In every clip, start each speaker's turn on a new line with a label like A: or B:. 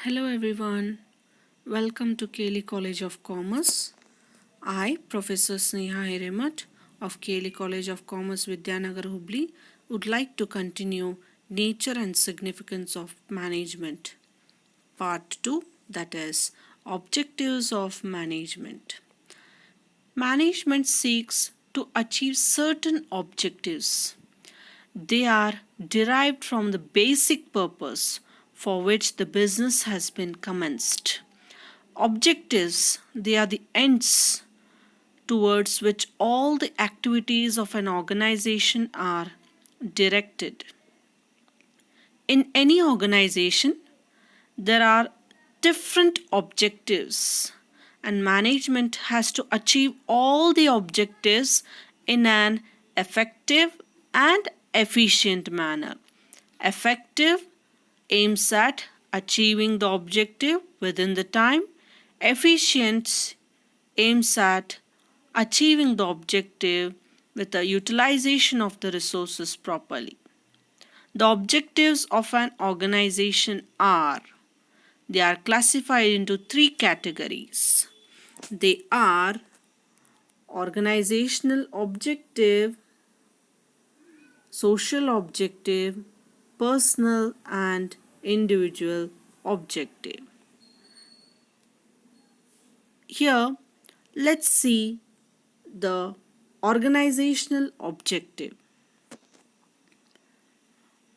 A: Hello everyone, welcome to Kelly College of Commerce. I, Professor Sneha Hiremath of Kelly College of Commerce Vidyanagar Hubli, would like to continue Nature and Significance of Management, Part 2, that is, Objectives of Management. Management seeks to achieve certain objectives. They are derived from the basic purpose for which the business has been commenced. Objectives, they are the ends towards which all the activities of an organization are directed. In any organization, there are different objectives, and management has to achieve all the objectives in an effective and efficient manner. Effective aims at achieving the objective within the time. Efficient aims at achieving the objective with the utilization of the resources properly. The objectives of an organization they are classified into three categories. They are organizational objective, social objective, personal and individual objective. Here, let's see the organizational objective.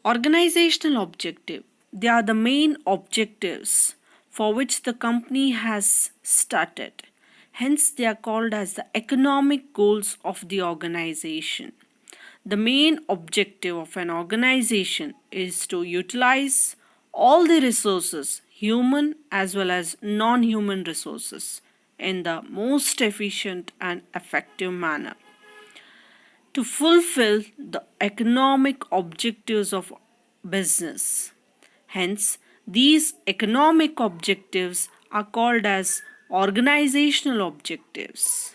A: Organizational objective, they are the main objectives for which the company has started. Hence, they are called as the economic goals of the organization. The main objective of an organization is to utilize all the resources, human as well as non-human resources, in the most efficient and effective manner to fulfill the economic objectives of business. Hence, these economic objectives are called as organizational objectives.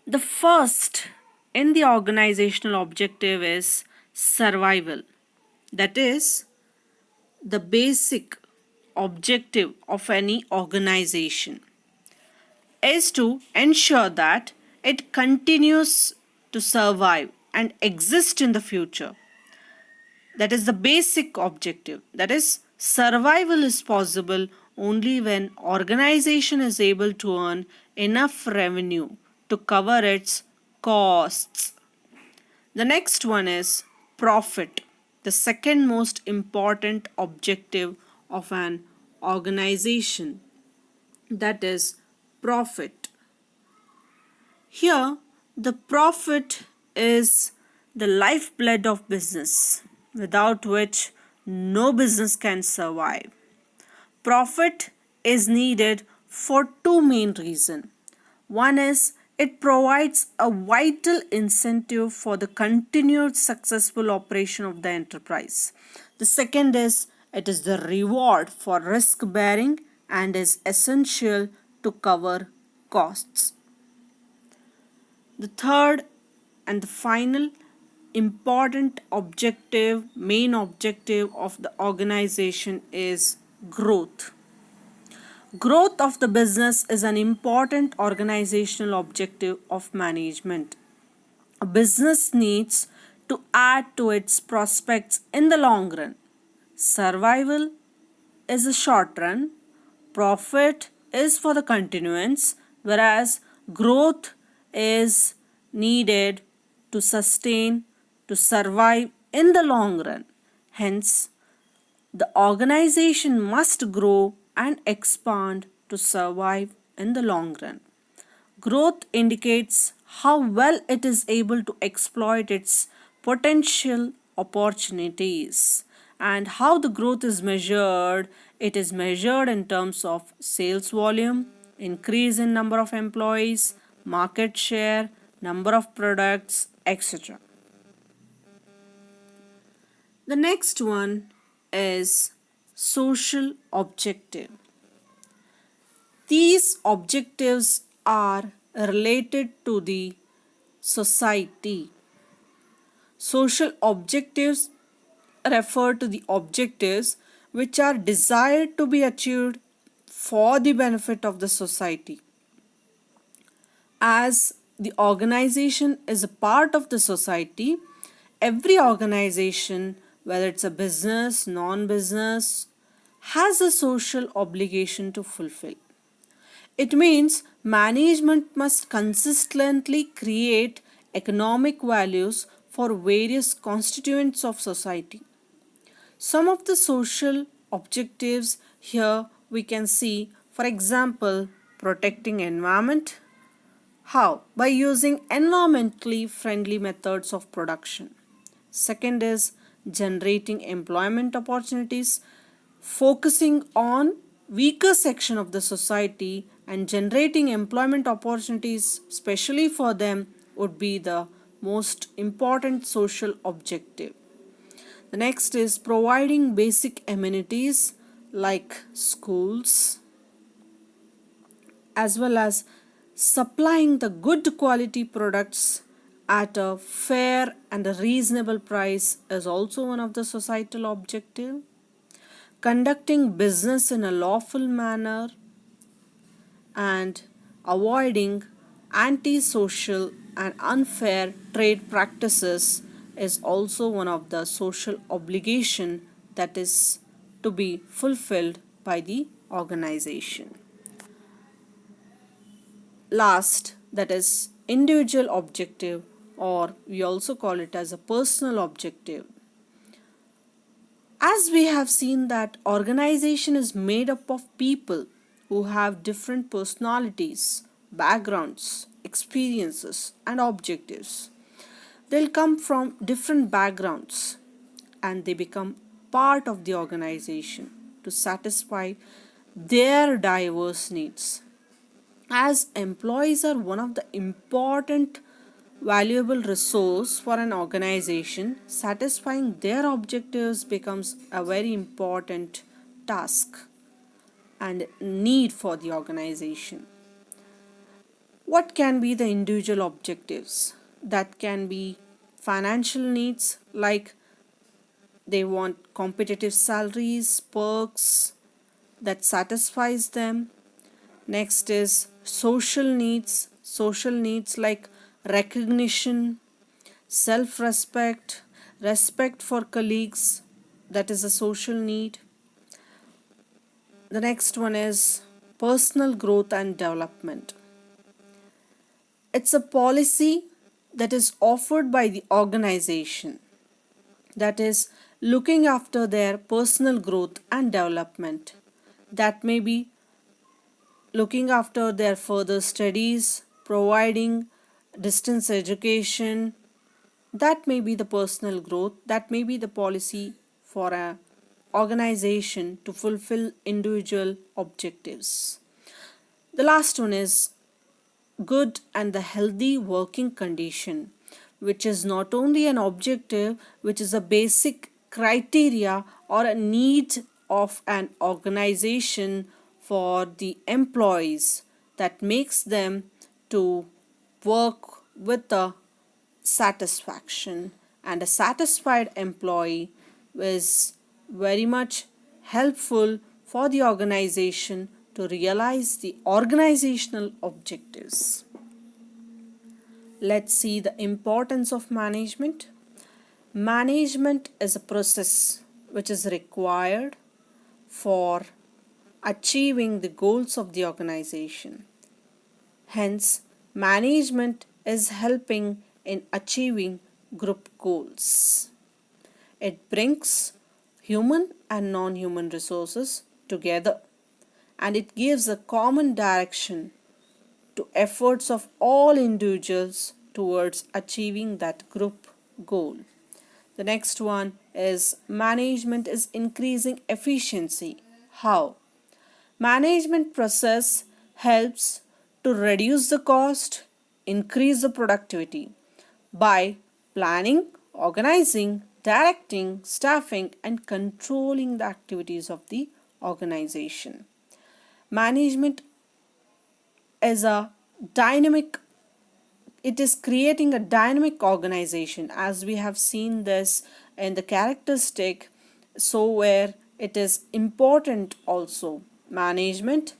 A: The first in the organizational objective is survival. That is the basic objective of any organization is to ensure that it continues to survive and exist in the future. That is the basic objective. That is, survival is possible only when organization is able to earn enough revenue to cover its costs. The next one is profit, the second most important objective of an organization. That is profit. Here, the profit is the lifeblood of business, without which no business can survive. Profit is needed for two main reasons. One is it provides a vital incentive for the continued successful operation of the enterprise. The second is it is the reward for risk bearing and is essential to cover costs. The third and the final important objective, main objective of the organization is growth. Growth of the business is an important organizational objective of management. A business needs to add to its prospects in the long run. Survival is a short run, profit is for the continuance, whereas growth is needed to sustain, to survive in the long run. Hence, the organization must grow and expand to survive in the long run. Growth indicates how well it is able to exploit its potential opportunities. And how the growth is measured, it is measured in terms of sales volume, increase in number of employees, market share, number of products, etc. The next one is social objective. These objectives are related to the society. Social objectives refer to the objectives which are desired to be achieved for the benefit of the society. As the organization is a part of the society, every organization, whether it's a business, non business, has a social obligation to fulfill. It means management must consistently create economic values for various constituents of society. Some of the social objectives here we can see, for example, protecting environment. How? By using environmentally friendly methods of production. Second is generating employment opportunities, focusing on weaker section of the society and generating employment opportunities especially for them would be the most important social objective. The next is providing basic amenities like schools, as well as supplying the good quality products at a fair and a reasonable price is also one of the societal objective. Conducting business in a lawful manner and avoiding antisocial and unfair trade practices is also one of the social obligation that is to be fulfilled by the organization. Last, that is individual objective, or we also call it as a personal objective. As we have seen that organization is made up of people who have different personalities, backgrounds, experiences and objectives. They'll come from different backgrounds and they become part of the organization to satisfy their diverse needs. As employees are one of the important valuable resource for an organization, satisfying their objectives becomes a very important task and need for the organization. What can be the individual objectives? That can be financial needs, like they want competitive salaries, perks that satisfies them. Next is social needs like recognition, self respect, respect for colleagues, that is a social need. The next one is personal growth and development. It's a policy that is offered by the organization, that is looking after their personal growth and development. That may be looking after their further studies, providing distance education. That may be the personal growth, that may be the policy for an organization to fulfill individual objectives. The last one is good and the healthy working condition, which is not only an objective, which is a basic criteria or a need of an organization for the employees that makes them to work with a satisfaction, and a satisfied employee is very much helpful for the organization to realize the organizational objectives. Let's see the importance of management. Management is a process which is required for achieving the goals of the organization. Hence, management is helping in achieving group goals. It brings human and non human resources together and it gives a common direction to efforts of all individuals towards achieving that group goal. The next one is management is increasing efficiency. How? Management process helps to reduce the cost, increase the productivity by planning, organizing, directing, staffing, and controlling the activities of the organization. Management is a dynamic, it is creating a dynamic organization, as we have seen this in the characteristic. So where it is important also. Management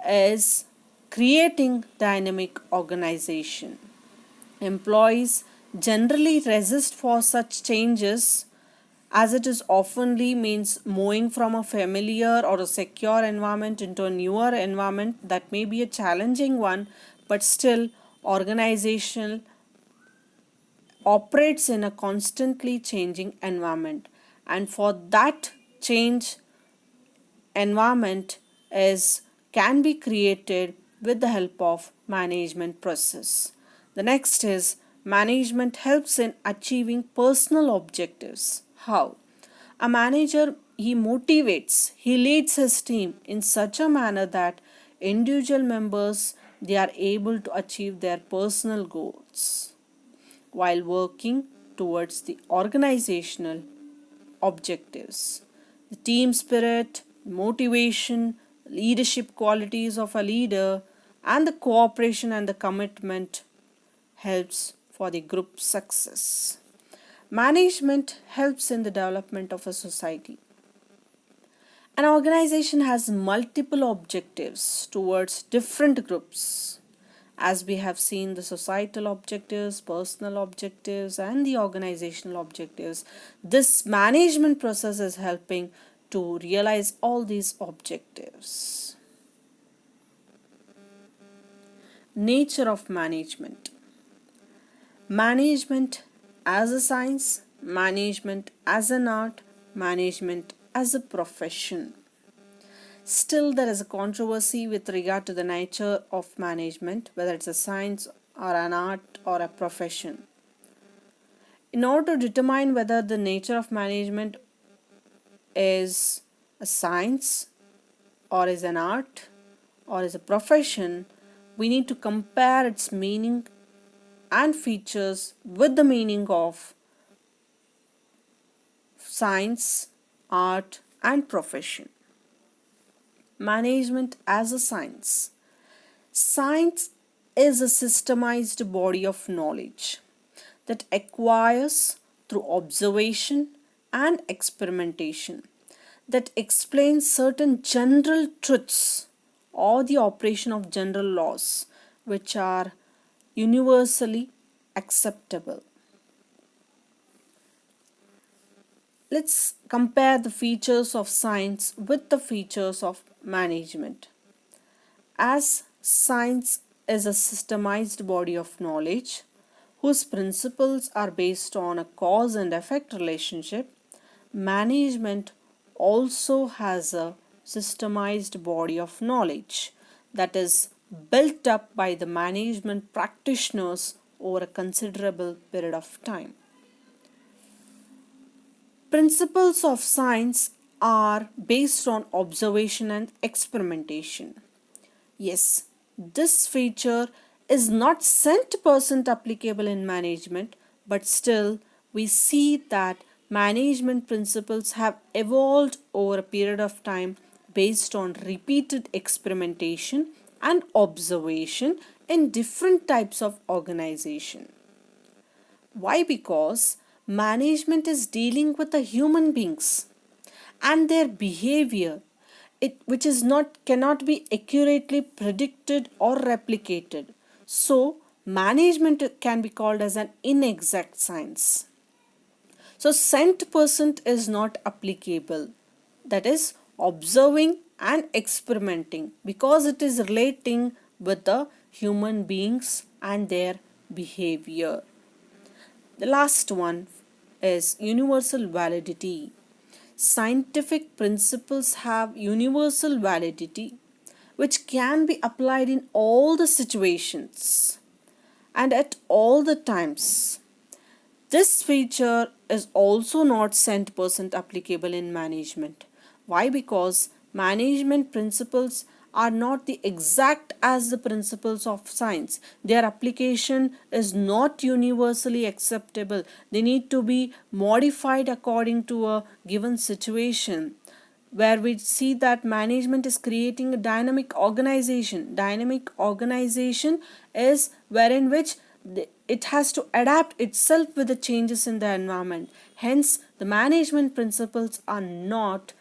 A: is creating dynamic organization. Employees generally resist for such changes as it is oftenly means moving from a familiar or a secure environment into a newer environment that may be a challenging one, but still organizational operates in a constantly changing environment, and for that change environment is can be created with the help of management process. The next is management helps in achieving personal objectives. How? A manager, he motivates, he leads his team in such a manner that individual members, they are able to achieve their personal goals while working towards the organizational objectives. The team spirit, motivation, leadership qualities of a leader, and the cooperation and the commitment helps for the group success. Management helps in the development of a society. An organization has multiple objectives towards different groups. As we have seen, the societal objectives, personal objectives, and the organizational objectives, this management process is helping to realize all these objectives. Nature of management. Management as a science, management as an art, management as a profession. Still, there is a controversy with regard to the nature of management, whether it's a science or an art or a profession. In order to determine whether the nature of management is a science or is an art or is a profession, we need to compare its meaning and features with the meaning of science, art, and profession. Management as a science. Science is a systemized body of knowledge that acquires through observation and experimentation, that explains certain general truths or the operation of general laws which are universally acceptable. Let's compare the features of science with the features of management. As science is a systemized body of knowledge whose principles are based on a cause and effect relationship, management also has a systemized body of knowledge that is built up by the management practitioners over a considerable period of time. Principles of science are based on observation and experimentation. Yes, this feature is not 100% applicable in management, but still we see that management principles have evolved over a period of time based on repeated experimentation and observation in different types of organization. Why? Because management is dealing with the human beings and their behavior, which is not cannot be accurately predicted or replicated. So management can be called as an inexact science. So 100% is not applicable. That is observing and experimenting because it is relating with the human beings and their behavior. The last one is universal validity. Scientific principles have universal validity which can be applied in all the situations and at all the times. This feature is also not 100% applicable in management. Why? Because management principles are not the exact as the principles of science. Their application is not universally acceptable. They need to be modified according to a given situation, where we see that management is creating a dynamic organization. Dynamic organization is wherein which it has to adapt itself with the changes in the environment. Hence, the management principles are not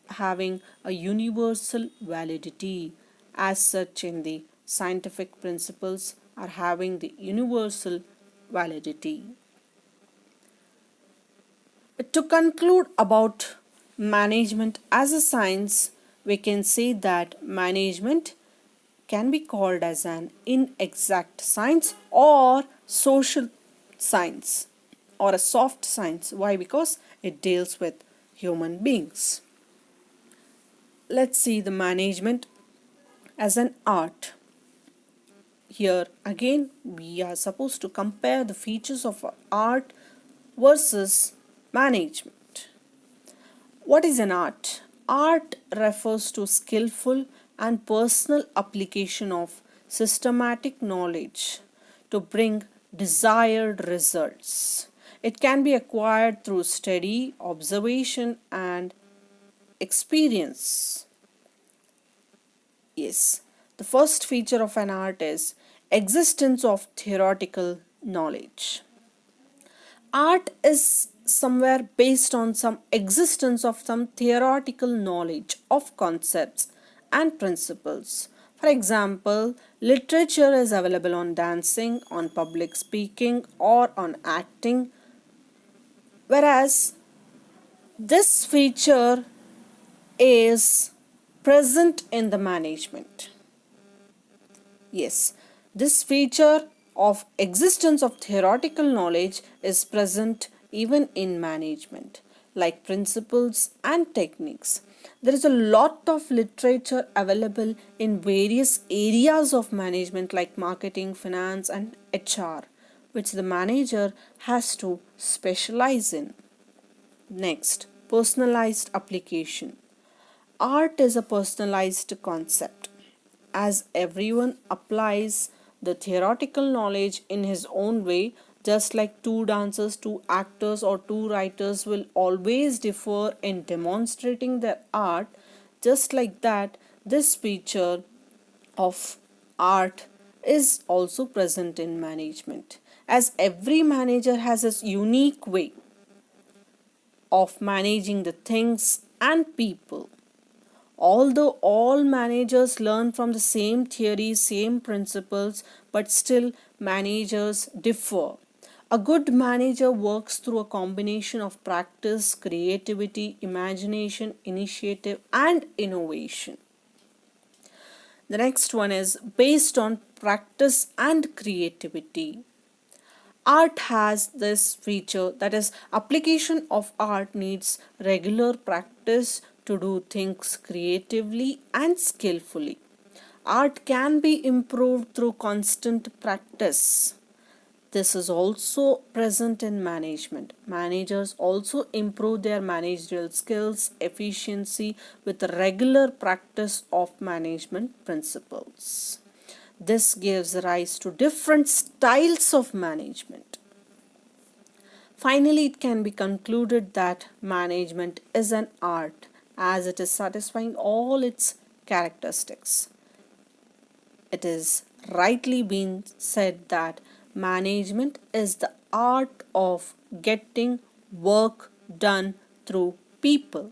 A: having a universal validity. As such, in the scientific principles are having the universal validity. To conclude about management as a science, we can say that management can be called as an inexact science or social science or a soft science. Why? Because it deals with human beings. Let's see the management as an art. Here again, we are supposed to compare the features of art versus management. What is an art? Art refers to skillful and personal application of systematic knowledge to bring desired results. It can be acquired through study, observation, and experience. Yes, the first feature of an art is existence of theoretical knowledge. Art is somewhere based on some existence of some theoretical knowledge of concepts and principles. For example, literature is available on dancing, on public speaking, or on acting, whereas this feature is present in the management. Yes, this feature of existence of theoretical knowledge is present even in management, like principles and techniques. There is a lot of literature available in various areas of management like marketing, finance, and HR, which the manager has to specialize in. Next, personalized application. Art is a personalized concept as everyone applies the theoretical knowledge in his own way, just like two dancers, two actors, or two writers will always differ in demonstrating their art, just like that, this feature of art is also present in management, as every manager has a unique way of managing the things and people. Although all managers learn from the same theories, same principles, but still managers differ. A good manager works through a combination of practice, creativity, imagination, initiative, and innovation. The next one is based on practice and creativity. Art has this feature, that is application of art needs regular practice to do things creatively and skillfully. Art can be improved through constant practice. This is also present in management. Managers also improve their managerial skills, efficiency with regular practice of management principles. This gives rise to different styles of management. Finally, it can be concluded that management is an art as it is satisfying all its characteristics. It is rightly been said that management is the art of getting work done through people.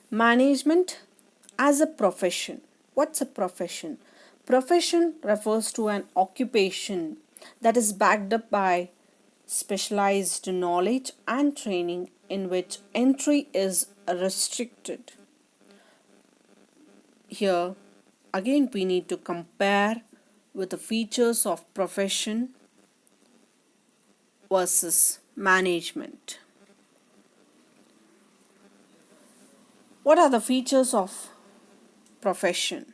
A: Management as a profession. What's a profession? Profession refers to an occupation that is backed up by specialized knowledge and training in which entry is restricted. Here again we need to compare with the features of profession versus management. What are the features of profession?